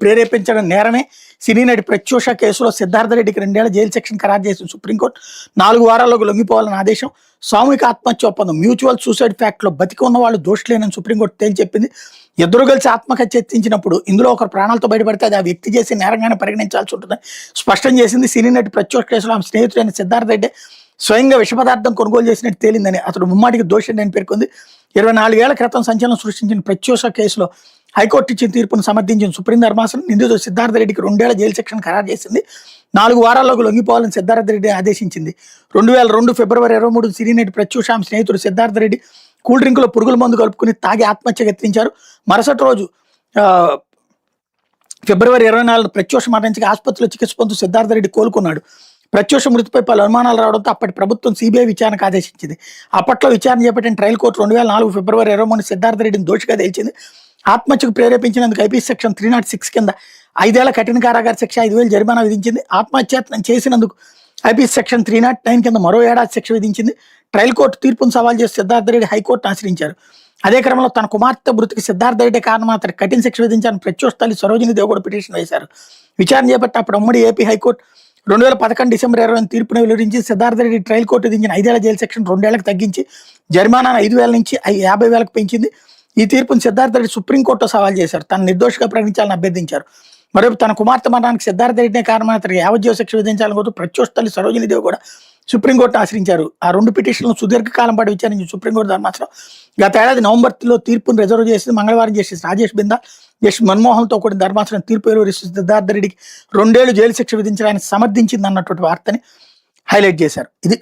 ప్రేరేపించడం నేరమే. సినీ నటి ప్రత్యూష కేసులో సిద్ధార్థ రెడ్డికి 2 ఏళ్ల జైలు శిక్షను ఖరారు చేసిన సుప్రీంకోర్టు 4 వారాల్లోకి లొంగిపోవాలని ఆదేశం. సామూహిక ఆత్మహత్య ఒప్పందం మ్యూచువల్ సూసైడ్ ఫ్యాక్ట్లో బతికి ఉన్న వాళ్ళు దోషులేనని సుప్రీంకోర్టు తేల్చెప్పింది. ఇద్దరు కలిసి ఆత్మహత్య యత్నించినప్పుడు ఇందులో ఒకరు ప్రాణాలతో బయటపడితే అది ఆ వ్యక్తి చేసి నేరంగానే పరిగణించాల్సి ఉంటుందని స్పష్టం చేసింది. సినీ నటి ప్రత్యూష కేసులో ఆమె స్నేహితుడైన సిద్ధార్థ రెడ్డి స్వయంగా విష పదార్థం కొనుగోలు చేసినట్టు తేలిందని, అతడు ముమ్మాటికి దోషిని అని పేర్కొంది. 24 ఏళ్ల క్రితం సంచలనం సృష్టించిన ప్రత్యూష కేసులో హైకోర్టు ఇచ్చిన తీర్పును సమర్థించిన సుప్రీం ధర్మాసనం నిందితుడు సిద్ధార్థ రెడ్డికి 2 ఏళ్ల జైలు శిక్షను ఖరారు చేసింది. 4 వారాల్లోకి లొంగిపోవాలని సిద్ధార్థ రెడ్డి ఆదేశించింది. 2002 ఫిబ్రవరి 23 సినీ నటి ప్రత్యూష ఆమె స్నేహితుడు సిద్ధార్థ రెడ్డి కూల్ డ్రింకులో పురుగుల మందు కలుపుకుని తాగి ఆత్మహత్య యత్నించారు. మరుసటి రోజు ఫిబ్రవరి 24 ప్రత్యూష మరణించగా ఆసుపత్రిలో చికిత్స పొందుతూ సిద్ధార్థ రెడ్డి కోలుకున్నాడు. ప్రత్యూష మృతిపై పలు అనుమానాలు రావడంతో అప్పటి ప్రభుత్వం సిబిఐ విచారణకు ఆదేశించింది. అప్పట్లో విచారణ చేపట్టిన ట్రయల్ కోర్టు 2004 ఫిబ్రవరి 23 సిద్ధార్థ రెడ్డిని దోషిగా తేల్చింది. ఆత్మహత్యకు ప్రేరేపించినందుకు ఐపీసీ సెక్షన్ 306 కింద 5 ఏళ్ల కఠిన కారాగార శిక్ష, 5,000 జరిమానా విధించింది. ఆత్మహత్యత్నం చేసినందుకు ఐపీసీ సెక్షన్ 309 కింద మరో ఏడాది శిక్ష విధించింది. ట్రయల్ కోర్టు తీర్పును సవాల్ చేసి సిద్ధార్థ రెడ్డి హైకోర్టును ఆశ్రయించారు. అదే క్రమంలో తన కుమార్తె మృతికి సిద్ధార్థ రెడ్డి కారణం అతనికి కఠిన శిక్ష విధించాలని ప్రత్యూష తల్లి సరోజిని దేవ్ కూడా పిటిషన్ వేశారు. విచారణ చేపట్టి అప్పుడు ఉమ్మడి ఏపీ హైకోర్టు 2011 డిసెంబర్ 20 తీర్పును వెలువరించి సిద్ధార్థ రెడ్డి ట్రయల్ కోర్టు విధించిన 5 ఏళ్ల జైలు శిక్షను 2 ఏళ్లకు తగ్గించి జరిమానాను 5,000 నుంచి 50,000కు పెంచింది. ఈ తీర్పును సిద్ధార్థ రెడ్డి సుప్రీంకోర్టులో సవాల్ చేశారు. తను నిర్దోషిగా ప్రకటించాలని అభ్యర్థించారు. మరోవైపు తన కుమార్తె మరణానికి సిద్ధార్థ రెడ్డినే కారణం అతనికి యావజ్జీవ శిక్ష విధించాలని కోరుతూ ప్రత్యూష తల్లి సరోజిని దేవ్ కూడా సుప్రీంకోర్టును ఆశ్రయించారు. ఆ 2 పిటిషన్లను సుదీర్ఘకాలం పాటు విచారించిన సుప్రీంకోర్టు ధర్మాసనం గత ఏడాది నవంబర్లో తీర్పును రిజర్వ్ చేసింది. మంగళవారం జస్టిస్ రాజేష్ బిందా, జస్టిస్ మన్మోహన్తో కూడిన ధర్మాసనం తీర్పు వెలువరిస్తూ సిద్ధార్థ రెడ్డికి 2 ఏళ్లు జైలు శిక్ష విధించడానికి సమర్థించింది అన్నటువంటి వార్తని హైలైట్ చేశారు. ఇది